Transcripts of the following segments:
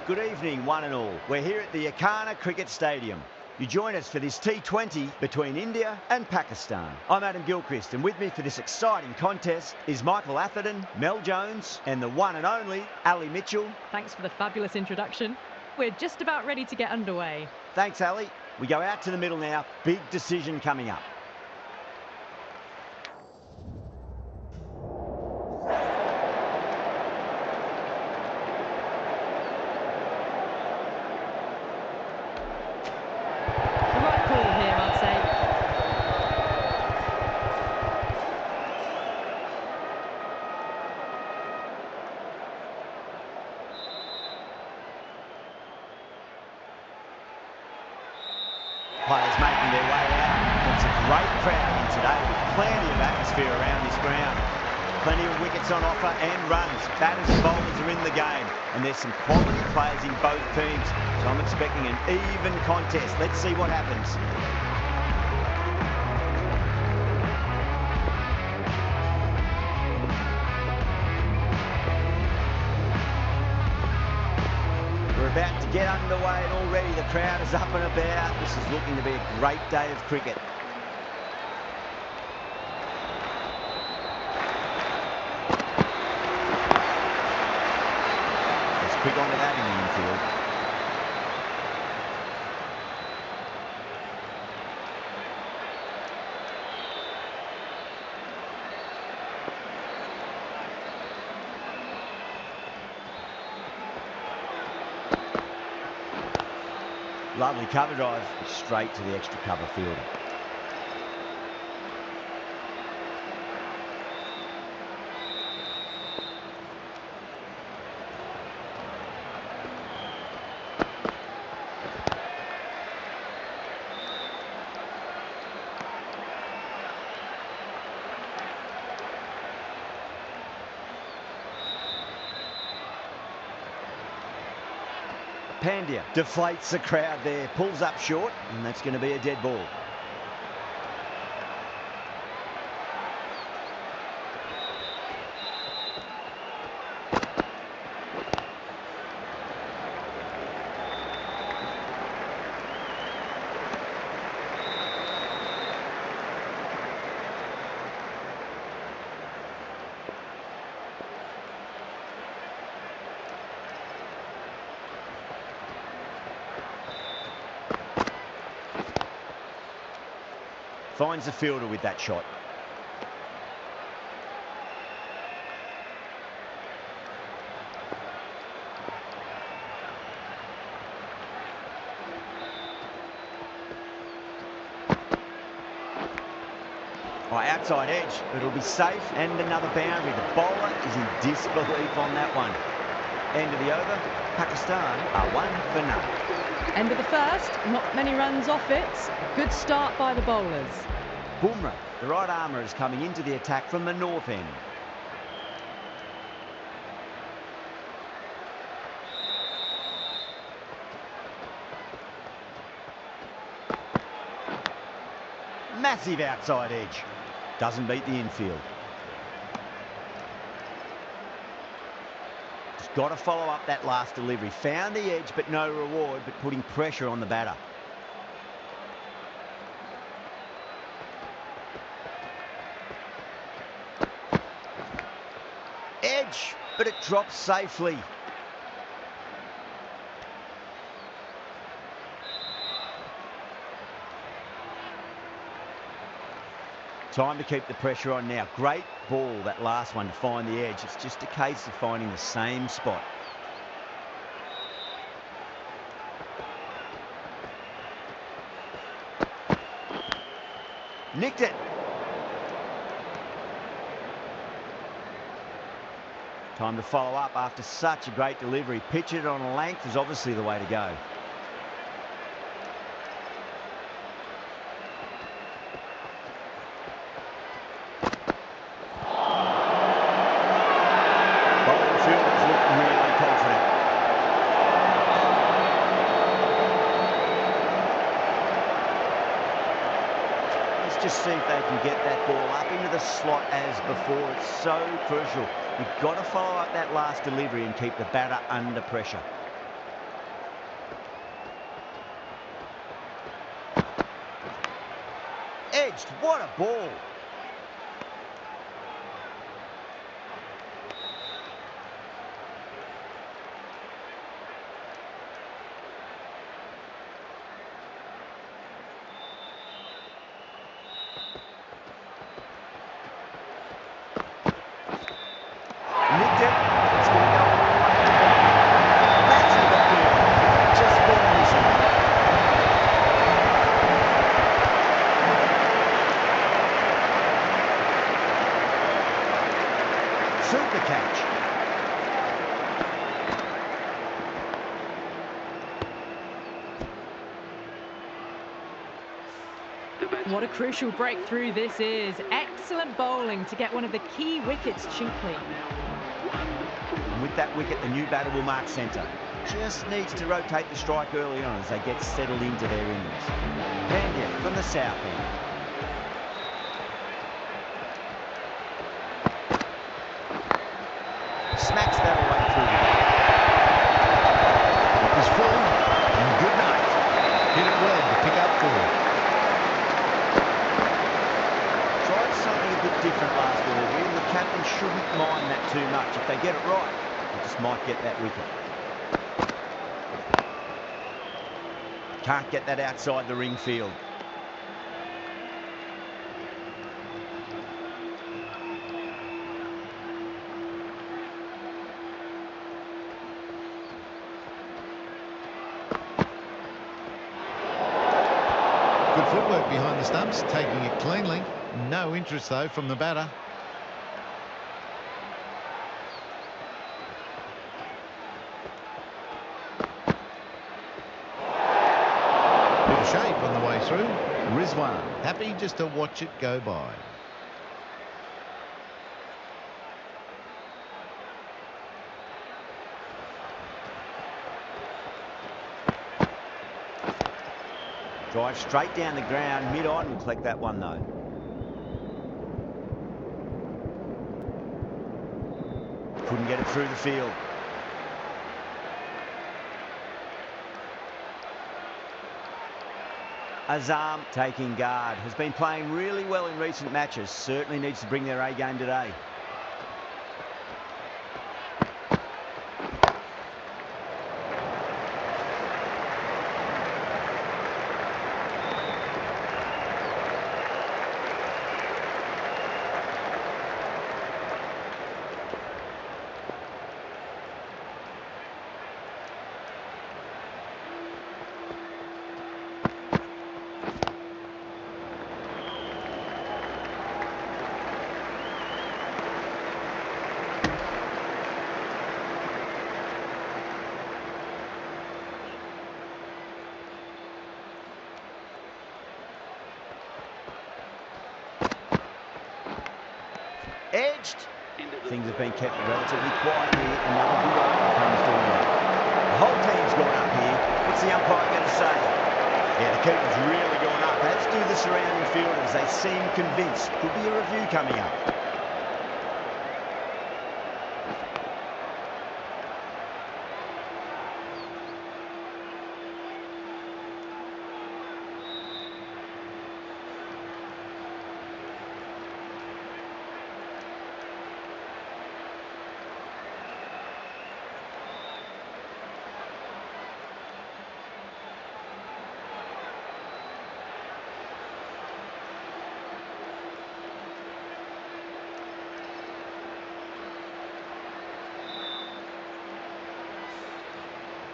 Good evening, one and all. We're here at the Akana Cricket Stadium. You join us for this T20 between India and Pakistan. I'm Adam Gilchrist, and with me for this exciting contest is Michael Atherton, Mel Jones, and the one and only Ali Mitchell. Thanks for the fabulous introduction. We're just about ready to get underway. Thanks, Ali. We go out to the middle now. Big decision coming up. Players making their way out. It's a great crowd in today with plenty of atmosphere around this ground. Plenty of wickets on offer and runs. Batters and bowlers are in the game, and there's some quality players in both teams. So I'm expecting an even contest. Let's see what happens. About to get underway, and already the crowd is up and about. This is looking to be a great day of cricket. Let's quick onto that in the infield. Lovely cover drive, straight to the extra cover fielder. Pandya deflates the crowd there, pulls up short, and that's going to be a dead ball. Finds the fielder with that shot. Outside edge, but it'll be safe, and another boundary. The bowler is in disbelief on that one. End of the over, Pakistan are 1 for none. End of the first, not many runs off it. Good start by the bowlers. Bumrah, the right armour, is coming into the attack from the north end. Massive outside edge. Doesn't beat the infield. Just got to follow up that last delivery. Found the edge, but no reward, but putting pressure on the batter. Edge, but it drops safely. Time to keep the pressure on now. Great ball, that last one, to find the edge. It's just a case of finding the same spot. Nicked it. Time to follow up after such a great delivery. Pitch it on a length is obviously the way to go. Just see if they can get that ball up into the slot as before. It's so crucial. You've got to follow up that last delivery and keep the batter under pressure. Edged, what a ball. Nicked it. It's going to go all the way to the ball. That's in the field. Just been missing. Super catch. What a crucial breakthrough this is. Excellent bowling to get one of the key wickets cheaply. And with that wicket, the new batter will mark centre. Just needs to rotate the strike early on as they get settled into their innings. Pandya from the south end. Smacks that away through the gap. It was full and good night. Hit it well to pick up 4. Tried something a bit different last ball here, and the captain shouldn't mind that too much. If they get it right, they just might get that wicket. Can't get that outside the ring field. Good footwork behind the stumps, taking it cleanly. No interest, though, from the batter. Bit of shape on the way through. Rizwan happy just to watch it go by. Drive straight down the ground, mid-on, will collect that one though. Couldn't get it through the field. Azam taking guard. Has been playing really well in recent matches. Certainly needs to bring their A game today. Edged. Things have been kept relatively quiet here. Another good over comes to an end. The whole team's gone up here. What's the umpire going to say? Yeah, the keeper's really gone up, as do the surrounding fielders. They seem convinced. Could be a review coming up.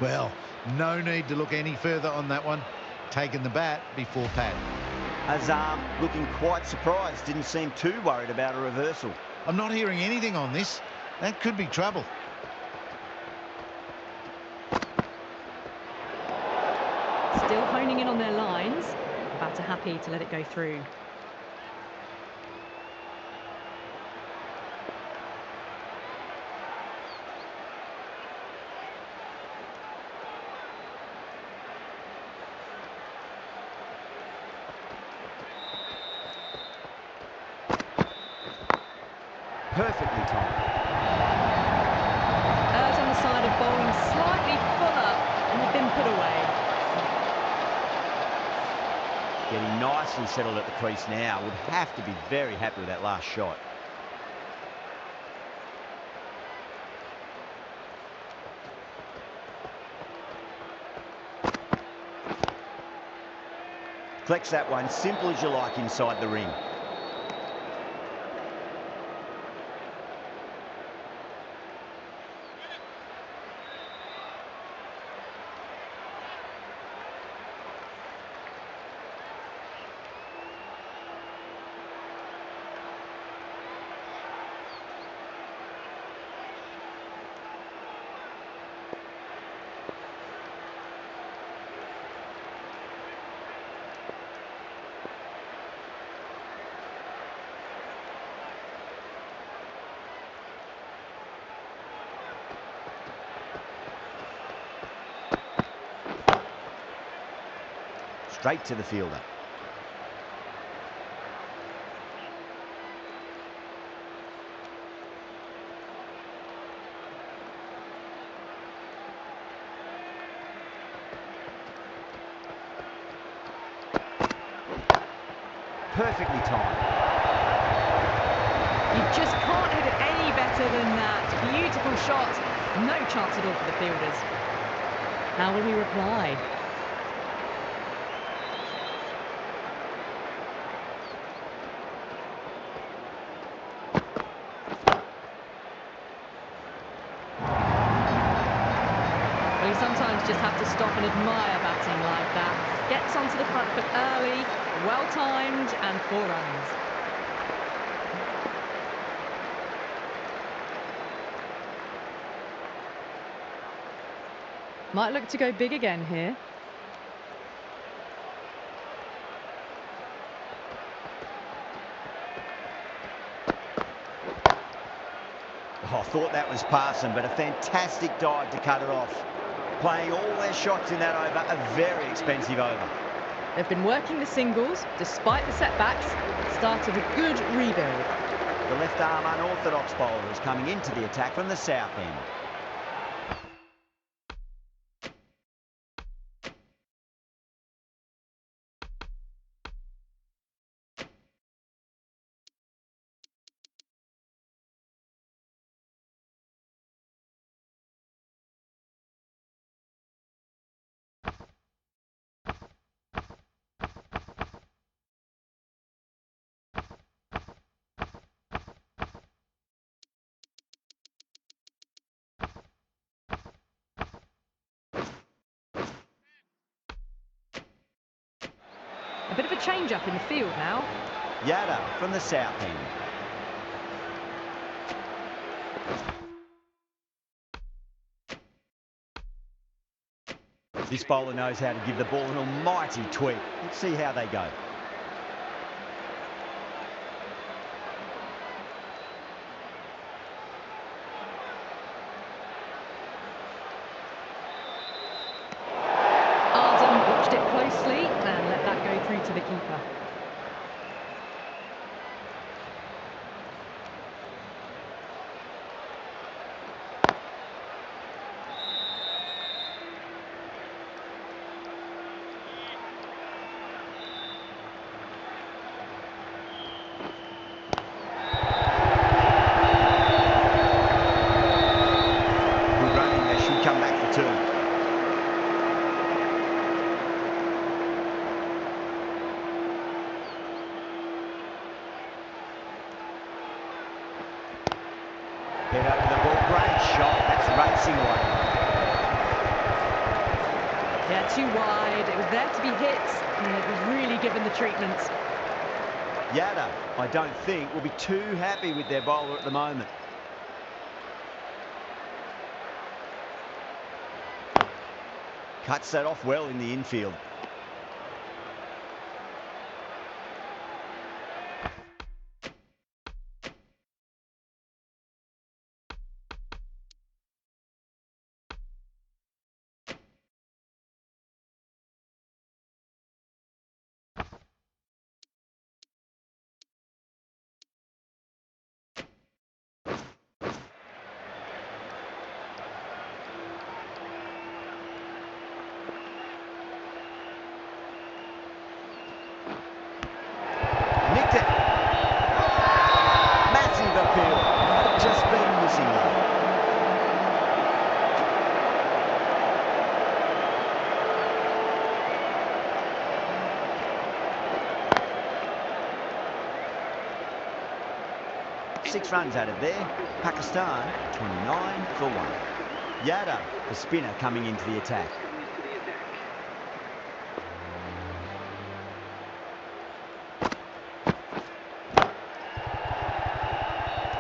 Well, no need to look any further on that one. Taking the bat before Pat. Azam looking quite surprised. Didn't seem too worried about a reversal. I'm not hearing anything on this. That could be trouble. Still honing in on their lines. Batter happy to let it go through. Perfectly timed. Errs on the side of bowling slightly fuller and had been put away. Getting nicely settled at the crease now. Would have to be very happy with that last shot. Collects that one, simple as you like, inside the ring. Straight to the fielder. Perfectly timed. You just can't hit it any better than that. Beautiful shot. No chance at all for the fielders. How will he reply? Well, you sometimes just have to stop and admire batting like that. Gets onto the front foot early, well timed, and 4 runs. Might look to go big again here. Oh, I thought that was passing, but a fantastic dive to cut it off. Playing all their shots in that over, a very expensive over. They've been working the singles, despite the setbacks, started a good rebuild. The left arm unorthodox bowler is coming into the attack from the south end. A bit of a change-up in the field now. Yada from the south end. This bowler knows how to give the ball an almighty tweak. Let's see how they go. Watched it closely and let that go through to the keeper. Good running, they should come back for 2. Head over the ball, great shot, that's racing away. Yeah, too wide, it was there to be hit, and it was really given the treatment. Yada, I don't think, will be too happy with their bowler at the moment. Cuts that off well in the infield. 6 runs added there. Pakistan 29 for 1. Yada, the spinner, coming into the attack.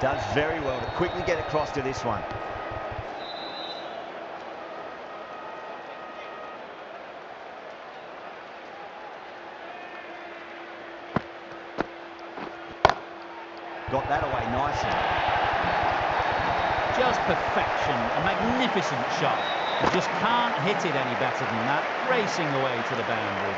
Does very well to quickly get across to this one. Got that away nicely. Just perfection, a magnificent shot. You just can't hit it any better than that, racing away to the boundary.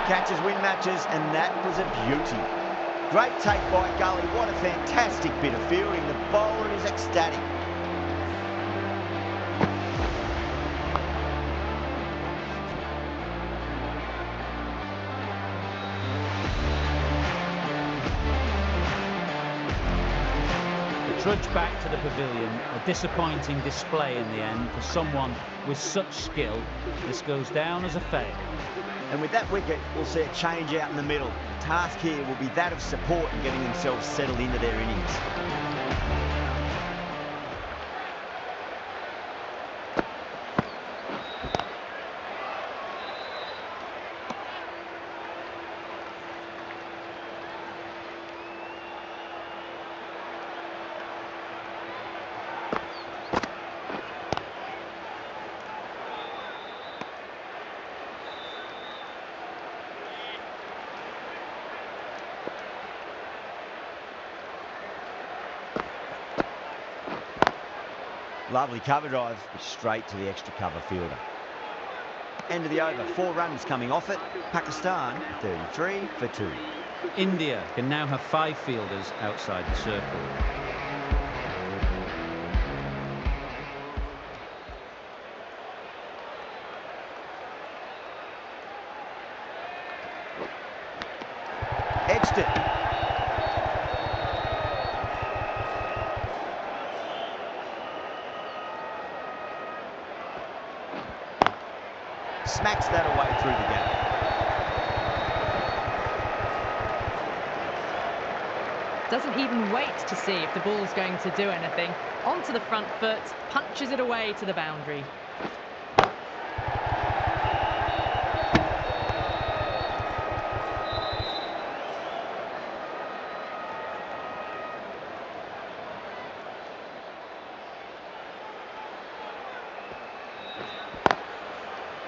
Catches win matches, and that was a beauty. Great take by Gully. What a fantastic bit of fielding. The bowler is ecstatic. Trudge back to the pavilion, a disappointing display in the end for someone with such skill. This goes down as a fail. And with that wicket, we'll see a change out in the middle. The task here will be that of support and getting themselves settled into their innings. Lovely cover drive, straight to the extra cover fielder. End of the over, 4 runs coming off it. Pakistan 33 for 2. India can now have 5 fielders outside the circle. Edged it. Smacks that away through the gap. Doesn't even wait to see if the ball's going to do anything. Onto the front foot, punches it away to the boundary.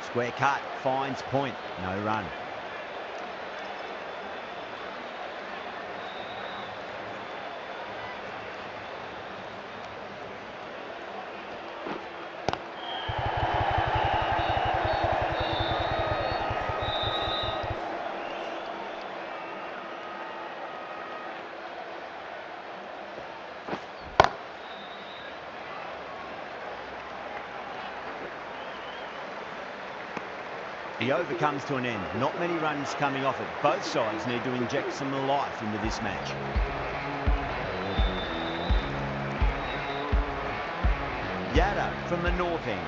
Square cut, finds point, no run. The over comes to an end. Not many runs coming off it. Both sides need to inject some life into this match. Yada from the north end.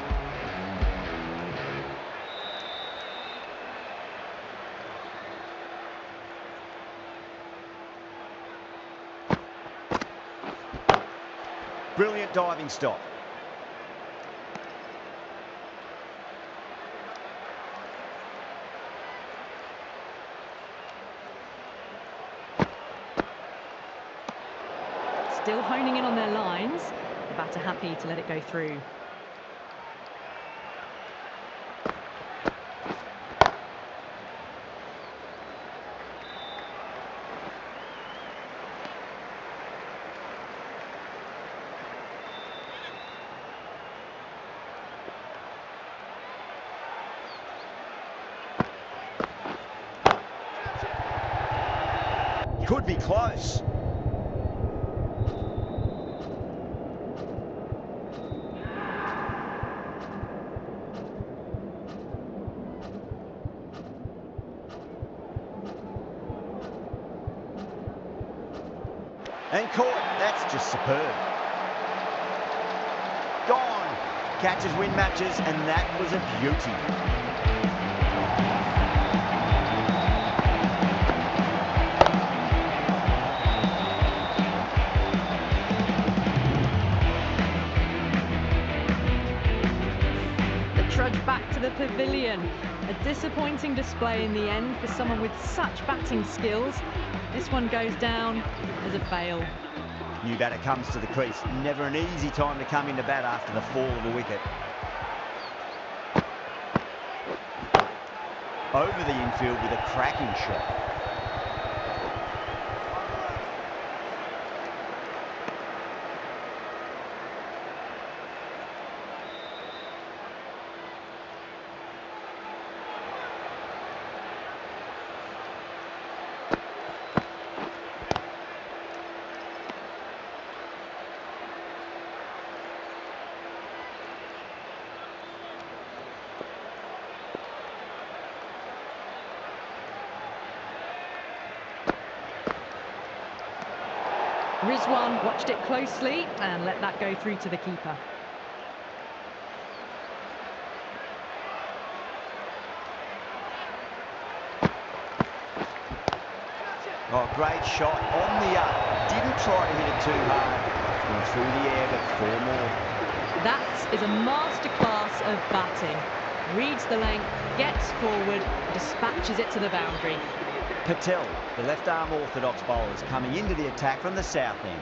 Brilliant diving stop. Still honing in on their lines. The batter happy to let it go through. Could be close. And caught. That's just superb. Gone. Catches win matches, and that was a beauty. The trudge back to the pavilion. A disappointing display in the end for someone with such batting skills. This one goes down as a fail. New batter comes to the crease. Never an easy time to come into bat after the fall of a wicket. Over the infield with a cracking shot. Rizwan watched it closely and let that go through to the keeper. Oh, great shot on the up. Didn't try to hit it too hard. Went through the air, but 4 more. That is a masterclass of batting. Reads the length, gets forward, dispatches it to the boundary. Patel, the left-arm orthodox bowler, is coming into the attack from the south end.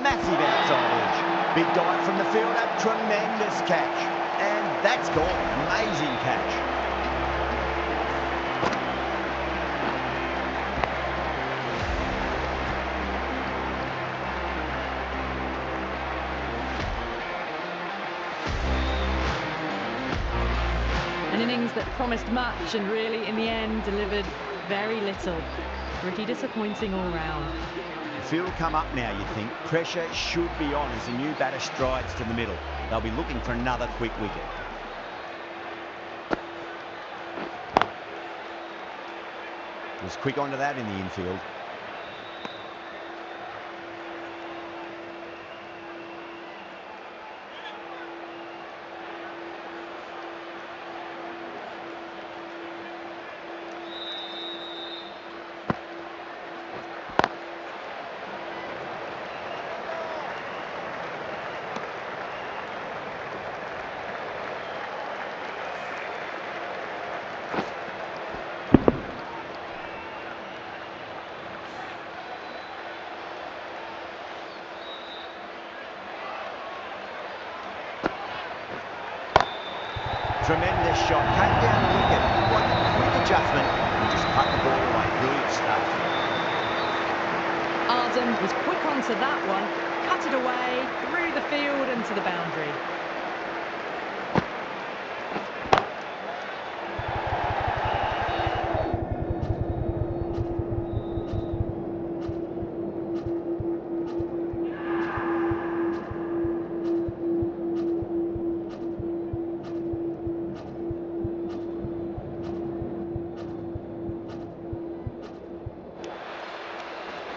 Massive outside edge. Big dive from the fielder, tremendous catch. And that's gone. Amazing catch. An innings that promised much and really, in the end, delivered very little. Pretty disappointing all round. The field will come up now, you think. Pressure should be on as the new batter strides to the middle. They'll be looking for another quick wicket. Was quick onto that in the infield. Tremendous shot, came down the wicket. What a quick adjustment and just cut the ball away. Brilliant stuff. Arden was quick onto that one, cut it away, through the field and to the boundary.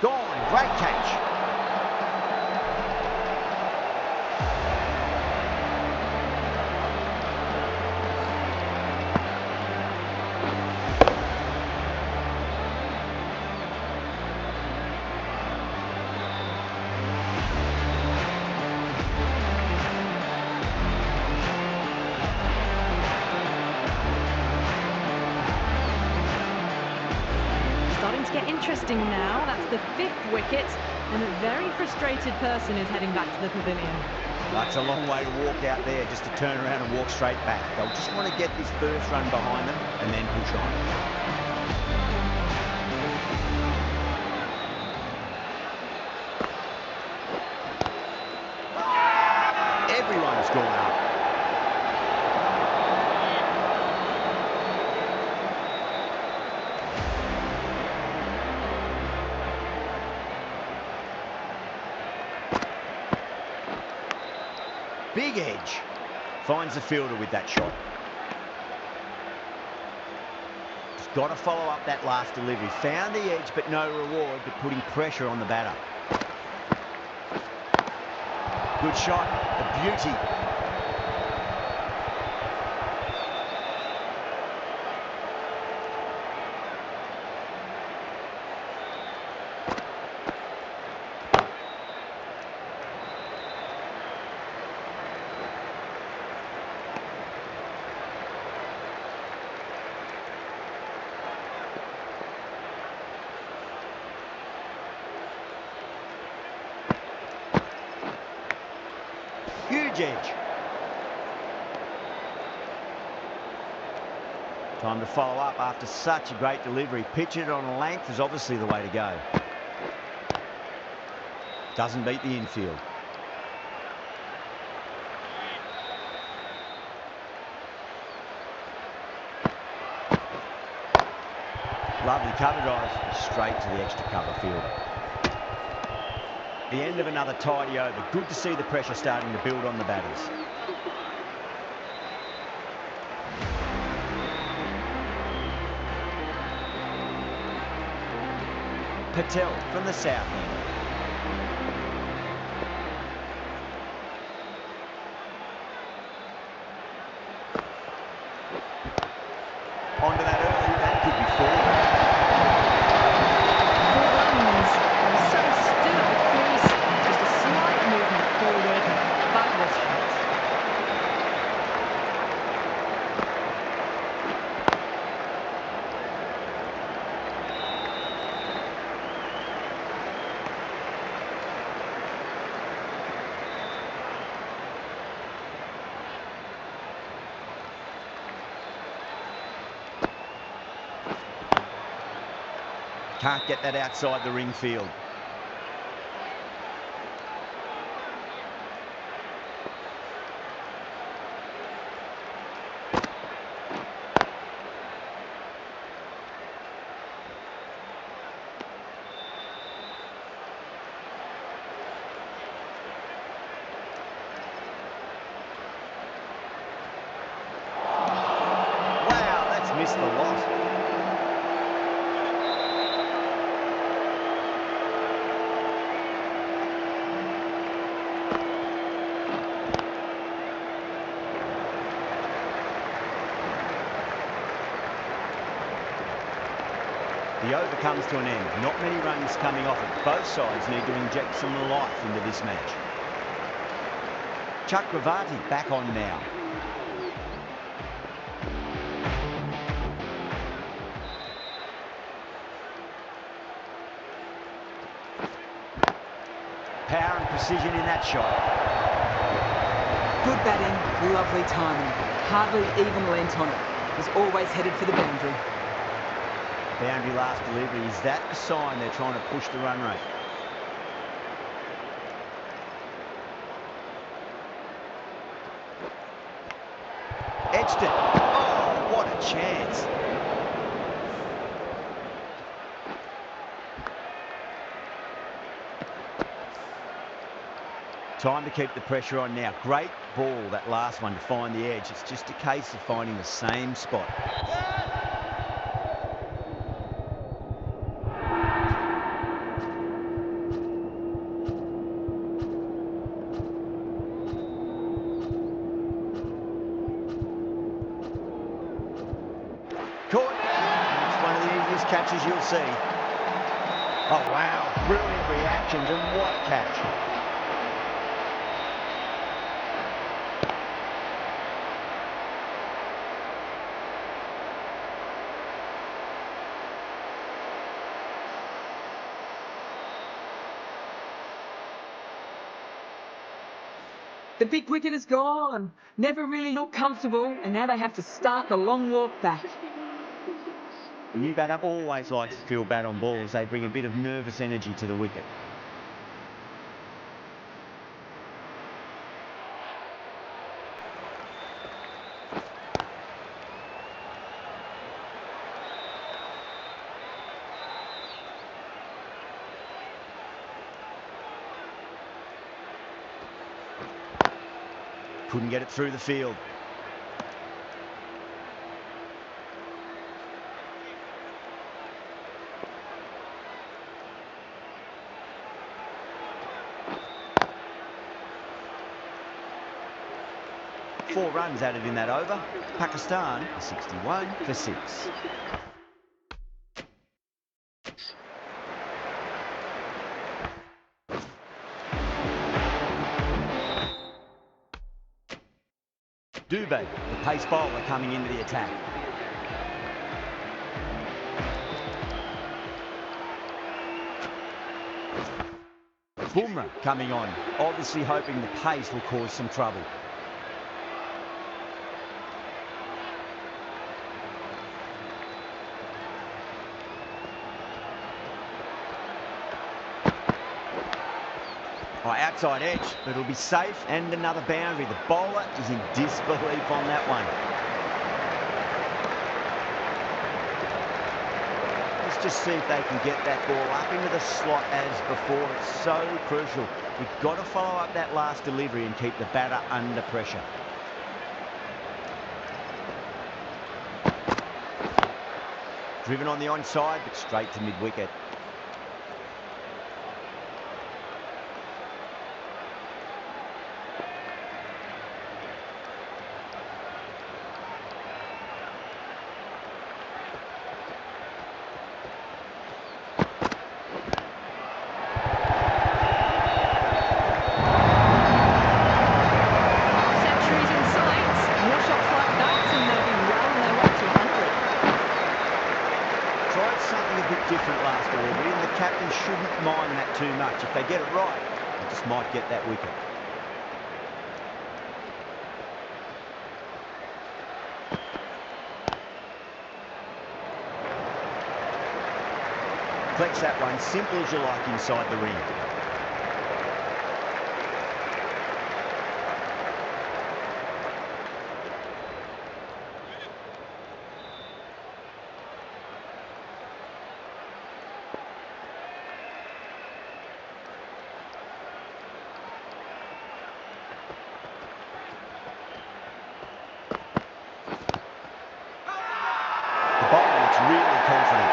Gone, great catch. Starting to get interesting now. That's the 5th wicket, and a very frustrated person is heading back to the pavilion. That's a long way to walk out there just to turn around and walk straight back. They'll just want to get this first run behind them and then push on. Everyone's gone up. Big edge. Finds the fielder with that shot. got to follow up that last delivery. Found the edge, but no reward, but putting pressure on the batter. Good shot, a beauty. Huge edge. Time to follow up after such a great delivery. Pitching it on a length is obviously the way to go. Doesn't beat the infield. Lovely cover drive straight to the extra cover fielder. The end of another tidy over. Good to see the pressure starting to build on the batters. Patel from the south end. Onto that early, that could be four. Runs. So stood at the crease. Just a slight movement forward. That was hit. Can't get that outside the ring field. Wow, that's missed the lot. The over comes to an end. Not many runs coming off it. Both sides need to inject some life into this match. Chakravarti back on now. Power and precision in that shot. Good batting, lovely timing. Hardly even lent on it. Was always headed for the boundary. Boundary last delivery. Is that a sign they're trying to push the run rate? Edged it. Oh, what a chance. Time to keep the pressure on now. Great ball, that last one, to find the edge. It's just a case of finding the same spot. Caught. It's one of the easiest catches you'll see. Oh, wow. Brilliant reactions, and what a catch. The big wicket is gone. Never really looked comfortable, and now they have to start the long walk back. The new batter always likes to feel bad on balls. They bring a bit of nervous energy to the wicket. Couldn't get it through the field. 4 runs added in that over. Pakistan 61 for 6. Dubé, the pace bowler, coming into the attack. Bumrah coming on, obviously hoping the pace will cause some trouble. Outside edge, but it'll be safe, and another boundary. The bowler is in disbelief on that one. Let's just see if they can get that ball up into the slot as before. It's so crucial. You've got to follow up that last delivery and keep the batter under pressure. Driven on the onside, but straight to mid-wicket. Different last delivery, and the captain shouldn't mind that too much. If they get it right, they just might get that wicket. Collects that one, simple as you like, inside the ring. Really confident.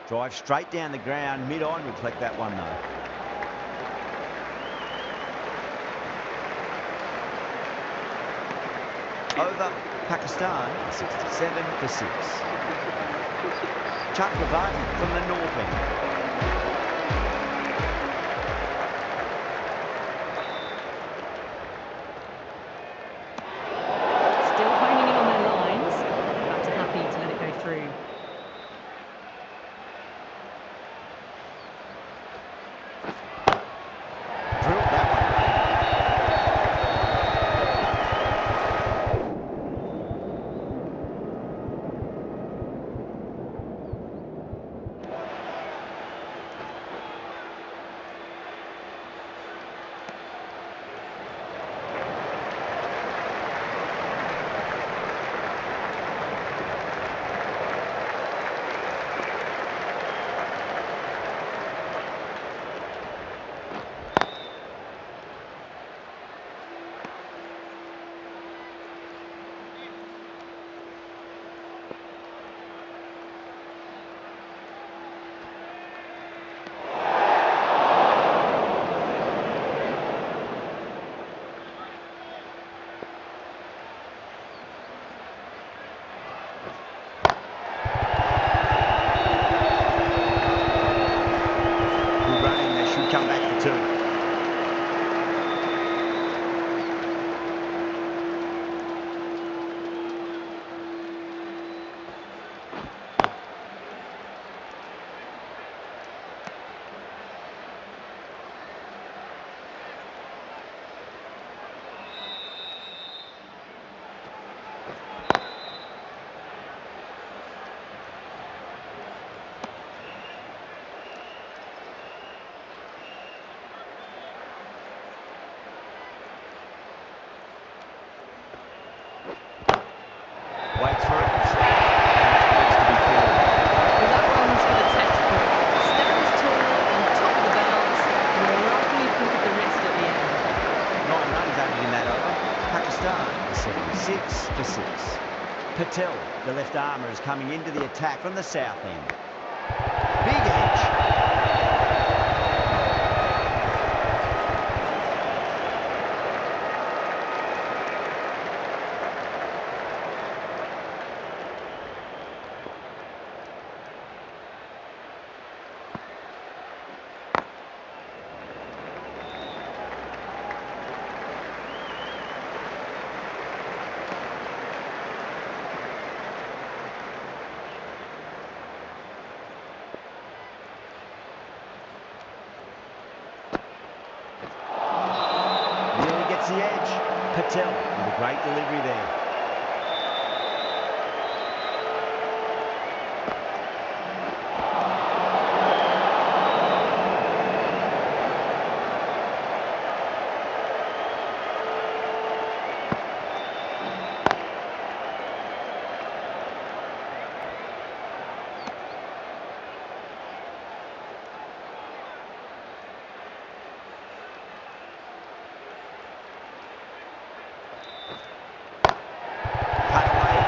Drive straight down the ground, mid-on, would collect that one though. Over Pakistan, 67 for 6. Chakravarti from the north end. Still honing in on their lines. Batter happy to let it go through. Drilled that one. Come back for 2. Patel, the left armour, is coming into the attack from the south end. Big edge. The edge. Patel with a great delivery there.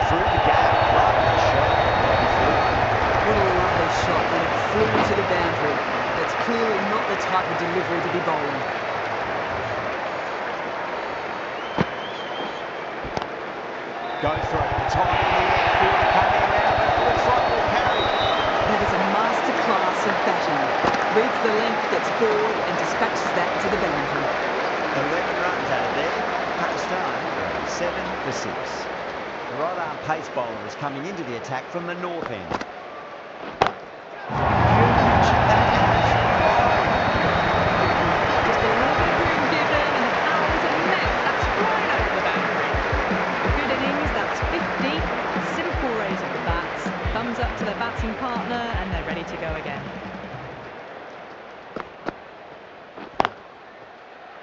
Through the gap, lovely shot. What a lovely shot when it flew to the boundary. That's clearly not the type of delivery to be bowling. Go through. It's high in the airfield, coming around, but it looks like we'll carry. That is a masterclass of batting. Reads the length, gets forward and dispatches that to the boundary. 11 runs out of there. Pakistan 7 for 6. The right arm pace bowler is coming into the attack from the north end. Just a little bit of room given and the powers of net. That's right over the boundary. Good innings, that's 50. Simple raise of the bats. Thumbs up to their batting partner and they're ready to go again.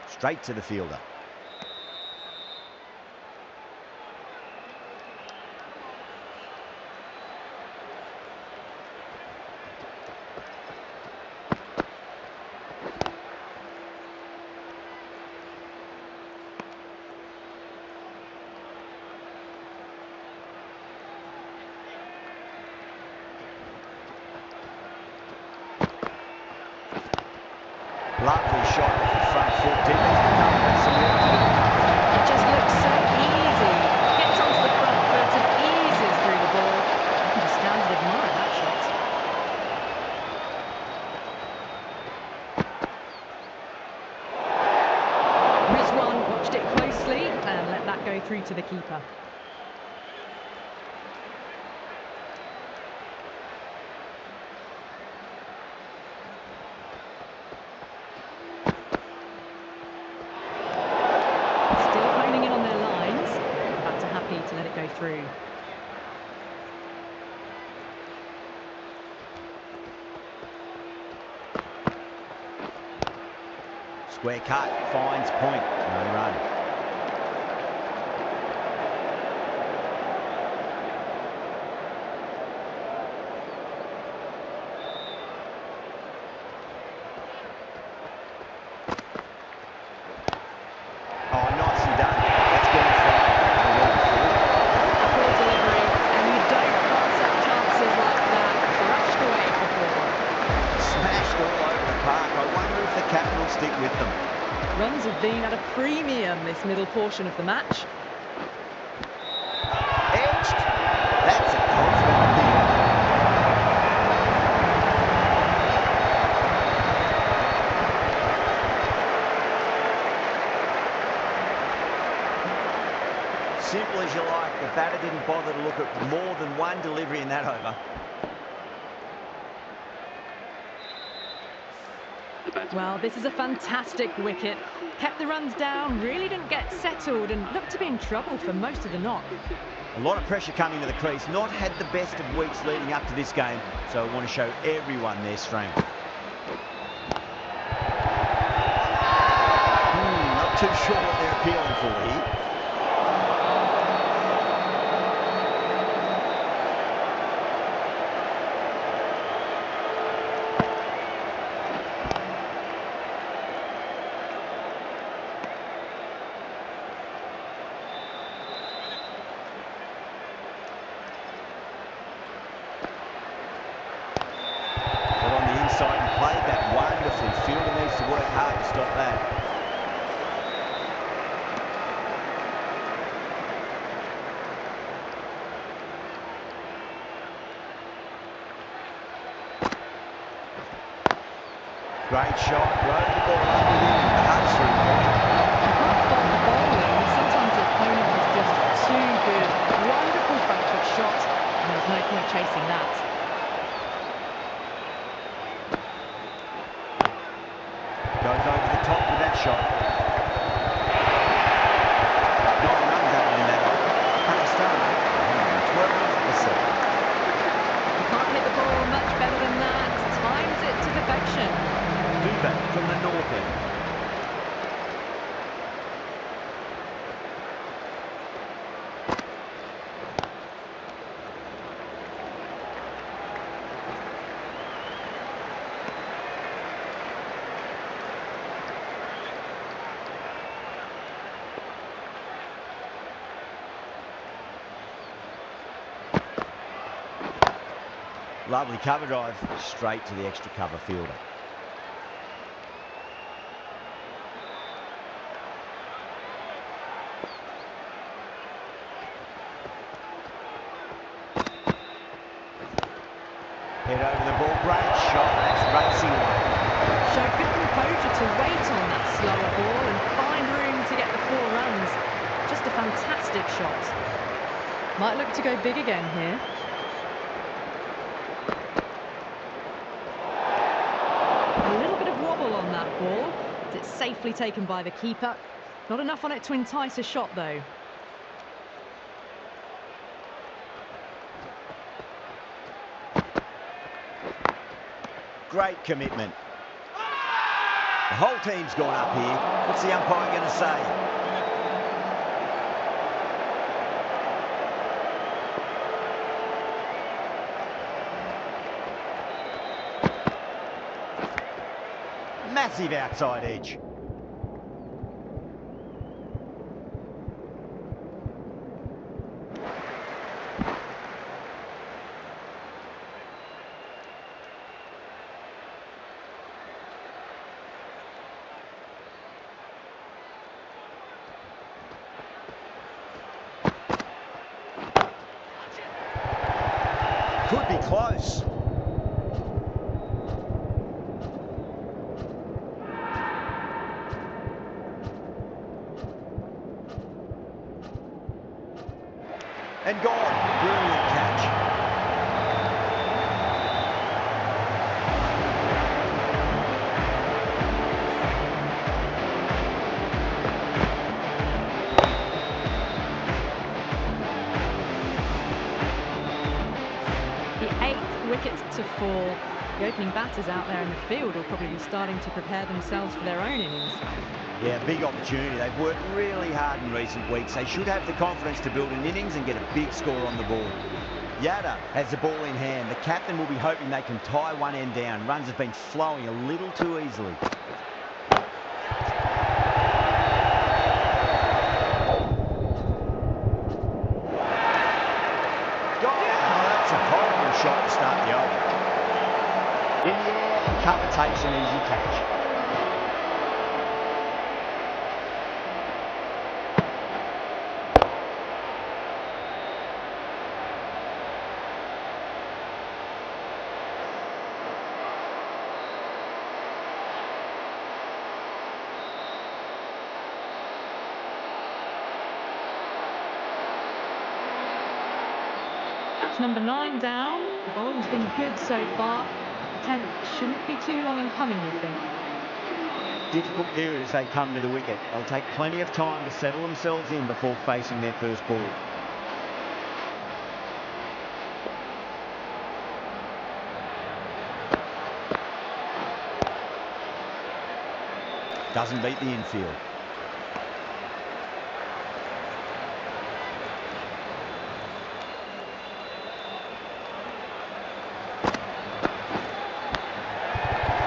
Straight to the fielder. Lovely shot off the front foot. Didn't need to come with some work to do. It just looks so easy. Gets onto the front foot and eases through the ball. You can just stand and admire that shot. Rizwan watched it closely and let that go through to the keeper. To let it go through. Square cut, finds point, no run. Oh, nicely done. That's gone far. Poor delivery, and you don't pass up chances like that. Brushed away for four. Smashed all over the park. I wonder if the captain will stick with them. Runs have been at a premium this middle portion of the match. Edged. That's a confident appeal. Simple as you like, the batter didn't bother to look at more than one delivery in that over. Well, this is a fantastic wicket. Kept the runs down, really didn't get settled and looked to be in trouble for most of the knock. A lot of pressure coming to the crease. Not had the best of weeks leading up to this game, so I want to show everyone their strength. Not too sure what they're appealing for here. played that wonderfully. Fielder needs to work hard to stop that. Great shot, rode the ball up with him and cuts through the point. You can't fault the bowler, but sometimes the opponent is just too good. Wonderful front foot shot, and there's no point chasing that. Goes over the top with that shot. 9 runs out in that over. Pakistan, 112 for 7. You can't hit the ball much better than that. Times it to perfection. Dubé from the north end. Lovely cover drive, straight to the extra cover fielder. Head over the ball, great shot, that's racing away. Showed good composure to wait on that slower ball and find room to get the 4 runs. Just a fantastic shot. Might look to go big again here. A little bit of wobble on that ball. It's safely taken by the keeper. Not enough on it to entice a shot though. Great commitment. The whole team's gone up here. What's the umpire going to say? Massive outside edge. Could be close. And gone. Brilliant catch. The 8th wicket to fall. The opening batters out there in the field will probably be starting to prepare themselves for their own innings. Yeah, big opportunity. They've worked really hard in recent weeks. They should have the confidence to build an innings and get a big score on the board. Yada has the ball in hand. The captain will be hoping they can tie one end down. Runs have been flowing a little too easily. That's a horrible shot to start the over. In the air, and cover takes an easy catch. That's number 9 down. The bowling's been good so far. 10th shouldn't be too long in coming, you think? Difficult period as they come to the wicket. They'll take plenty of time to settle themselves in before facing their first ball. Doesn't beat the infield.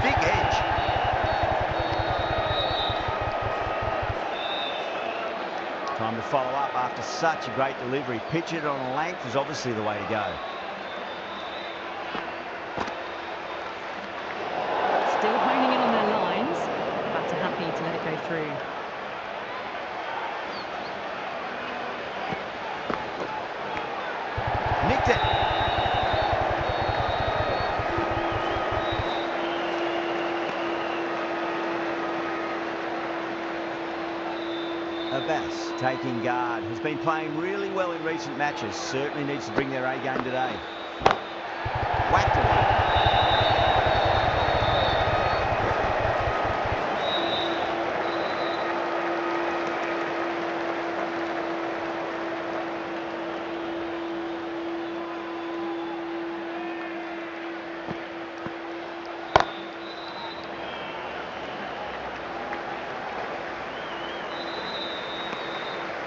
Big edge. Time to follow up after such a great delivery. Pitch it on a length is obviously the way to go. way through. Nicked it. Abbas taking guard. Has been playing really well in recent matches. Certainly needs to bring their A game today. Whacked away.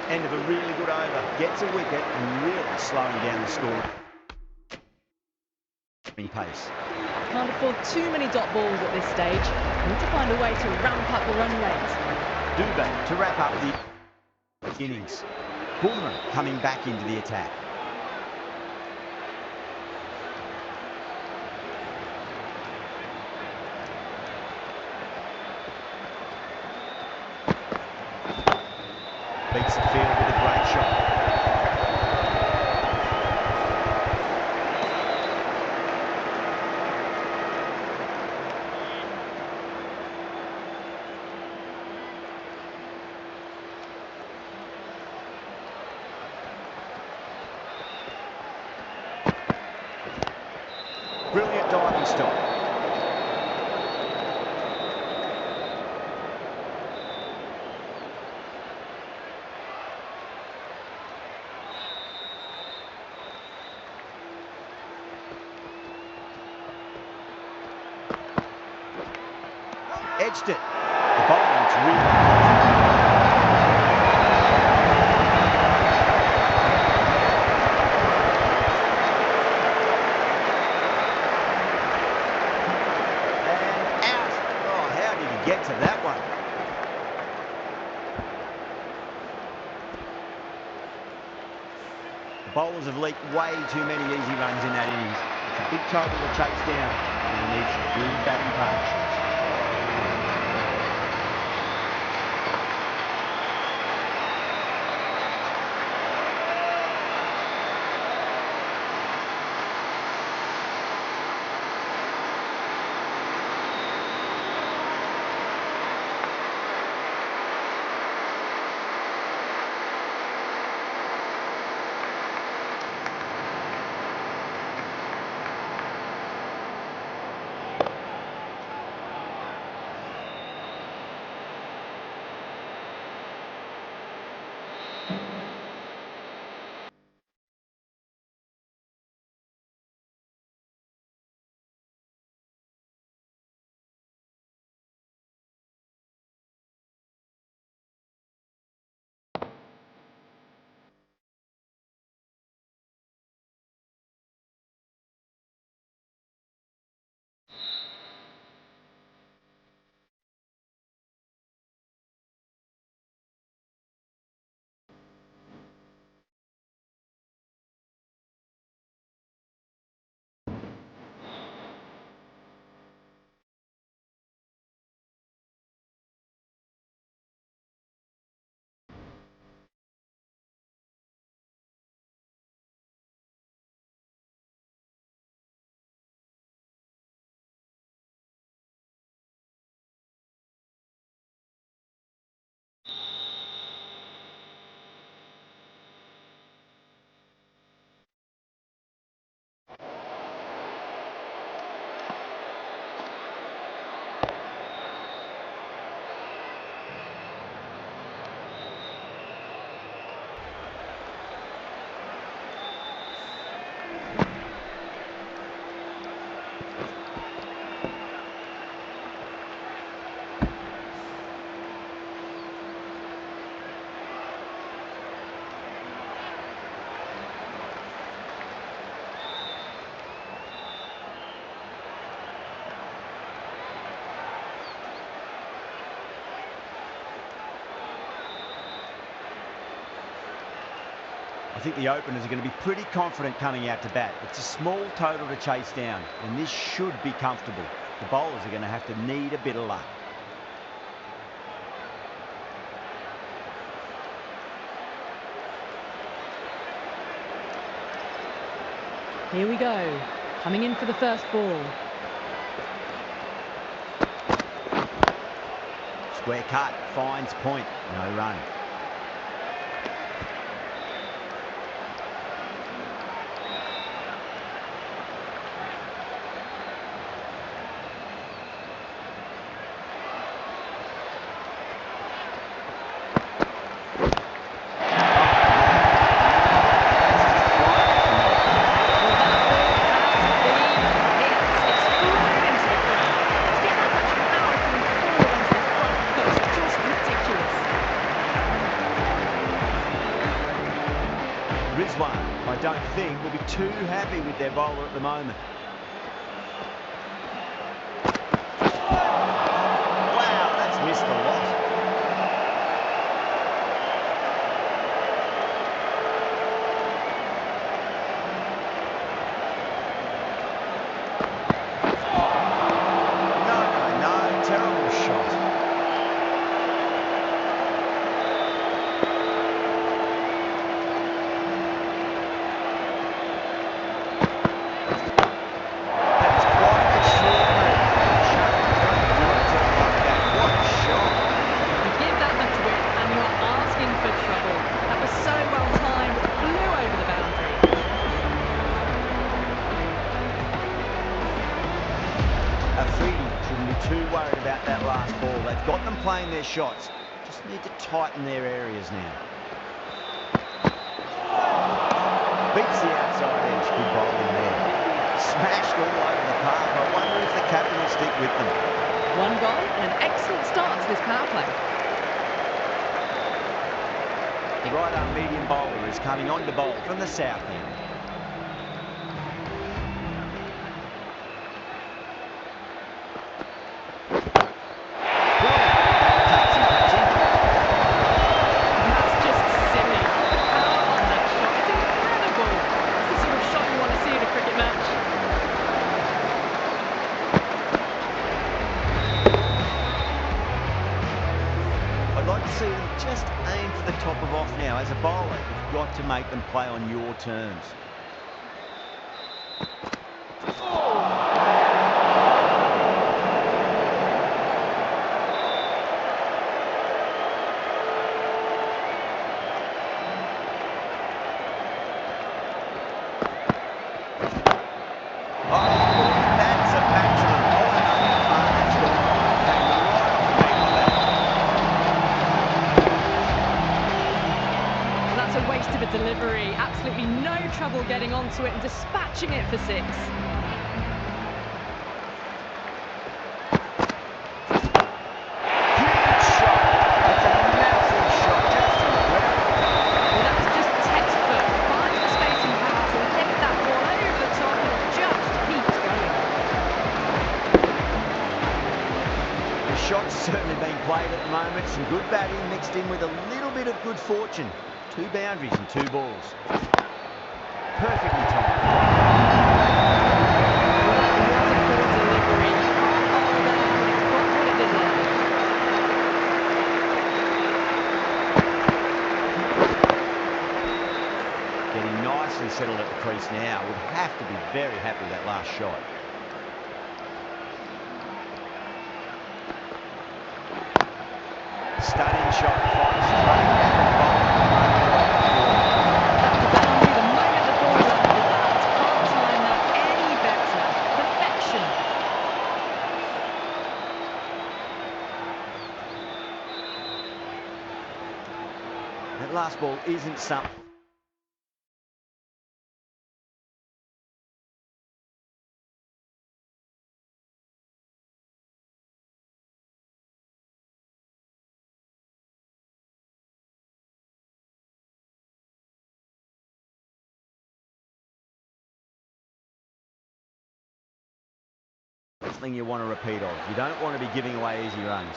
End of a really good over. Gets a wicket and really slowing down the score. Pace. Can't afford too many dot balls at this stage. Need to find a way to ramp up the run rate. Dubé to wrap up the innings. Bumrah coming back into the attack. Beats the field with a great shot. Brilliant diving stop. Edged it. The bowler looks really and out. Oh, how did he get to that one? The bowlers have leaked way too many easy runs in that innings. It's a big total to chase down, and he needs some good batting partnerships. I think the openers are going to be pretty confident coming out to bat. It's a small total to chase down, and this should be comfortable. The bowlers are going to have to need a bit of luck. Here we go. Coming in for the first ball. Square cut, finds point, no run. I don't think will be too happy with their bowler at the moment. Wow, that's missed a lot. No, terrible shot. Too worried about that last ball. They've got them playing their shots. Just need to tighten their areas now. Beats the outside edge. Good bowling there. Smashed all over the park. I wonder if the captain will stick with them. One gone and an excellent start to this power play. The right-arm medium bowler is coming on to bowl from the south end. Just aim for the top of off now. As a bowler, you've got to make them play on your terms. Waste of a delivery, absolutely no trouble getting onto it and dispatching it for 6. Huge shot. That's a massive shot, just incredible. Well, that's just textbook. Find the spacing power to hit that ball over the top and it just keeps going. The shot's certainly being played at the moment. Some good batting mixed in with a little bit of good fortune. 2 boundaries and 2 balls. Perfectly timed. Getting nicely settled at the crease now. Would have to be very happy with that last shot. Stunning shot. Finds straight back at the ball. That last ball isn't something. Something you want to repeat of. You don't want to be giving away easy runs.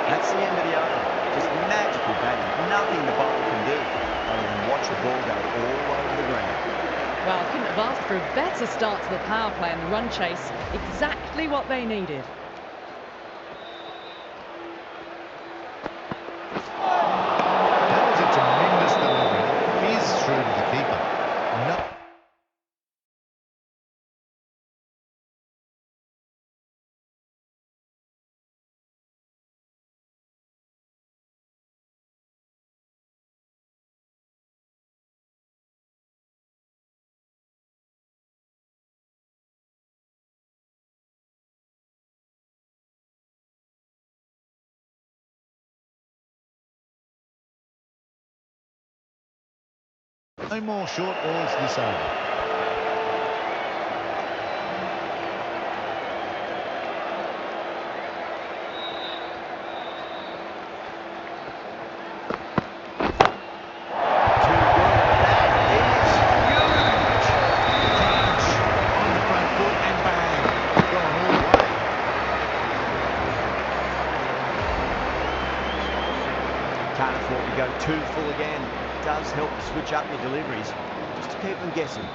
That's the end of the over. Just magical batting. Nothing the bowler can do other than watch the ball go all over the ground. Well, couldn't have asked for a better start to the power play and the run chase. Exactly what they needed. No more short balls this over. Can't afford to go too full again. It does help to switch up your deliveries, just to keep them guessing.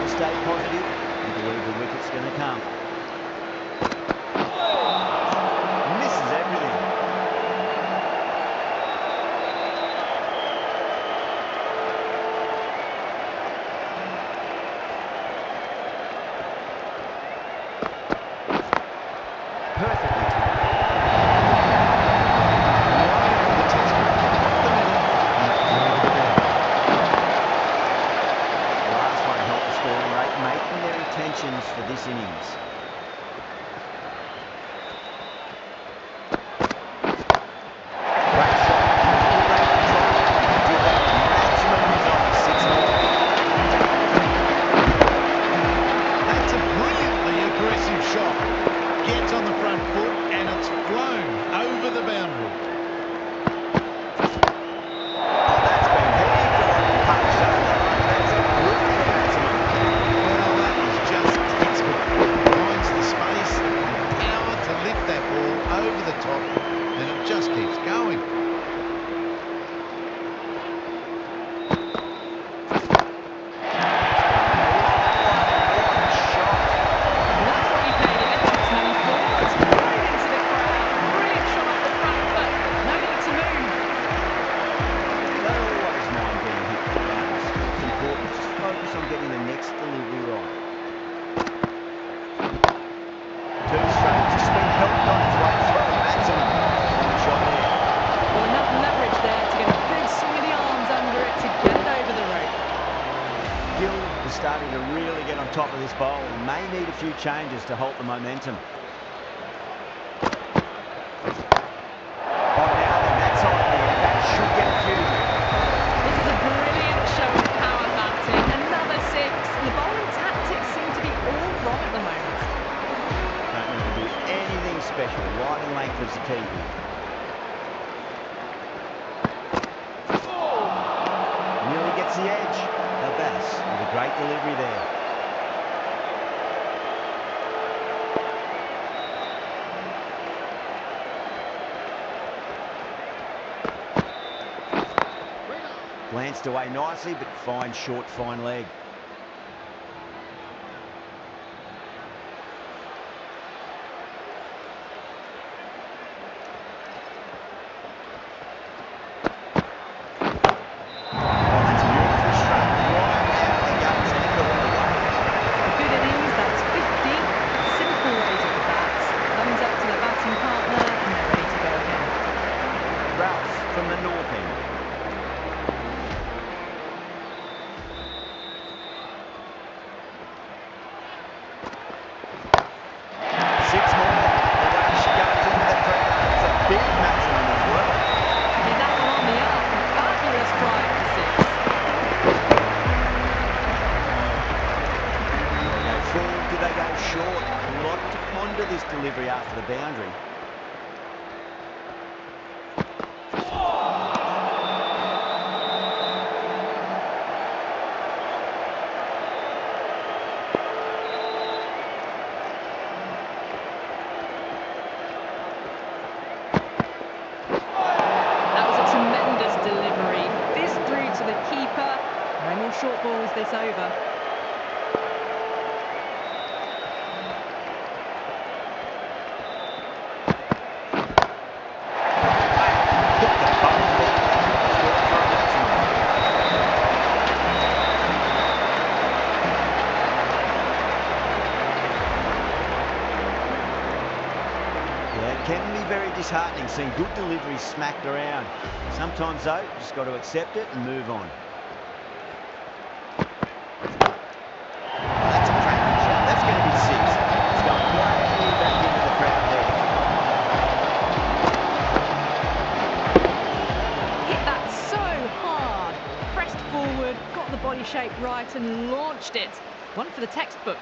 Stay positive and believe the wicket's going to come. Misses everything. Perfectly timed. Making their intentions for this innings. Great shot. Did that maximum result. 6 more. That's a brilliantly aggressive shot. Gets on the front foot and it's flown over the boundary. Oh, that's been heaved along the punch zone. That's a brilliant maximum. Finds the space and power to lift that ball over the top, and it just keeps going. Focus on getting the next delivery right. Two straight, just been helped on its way through. Maximum. Good shot there. Well, enough leverage there to get a good swing of the arms under it to get it over the rope. Gill is starting to really get on top of this bowl and may need a few changes to halt the momentum. Oh, now then, that's on there. That should get a few. This is a brilliant show of power batting. Another 6. The bowling tactics seem to be all wrong at the moment. Don't need to do anything special. Wide and length is the key here. Nearly gets the edge. Abbas with a great delivery there. Glanced away nicely, but fine short, fine leg. From the north end. Six more. The way she goes into the crowd. It's a big maximum as well. Did that one on the up. Fabulous drive for 6. Did they go full? Did they go short? A lot to ponder this delivery after the boundary. Delivery. This through to the keeper. No more short balls this over. It can be very disheartening seeing good deliveries smacked around. Sometimes though, you just got to accept it and move on. got the body shape right and launched it. One for the textbook.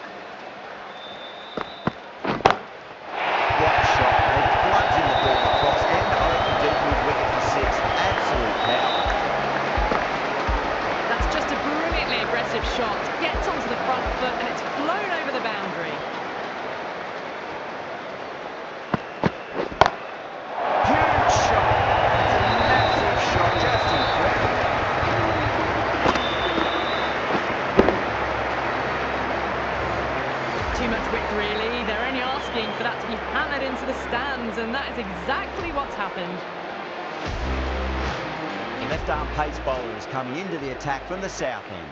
What a shot. They bludgeoned the ball across and over deep mid-wicket for six. Absolute power. That's just a brilliantly aggressive shot. Gets onto the front foot and it's flown over the boundary. Huge shot. It's a massive shot. Just incredible. Too much width, really. They're only asking for that to be hammered into the stands, and that is exactly what's happened. The left-arm pace bowler is coming into the attack from the south end.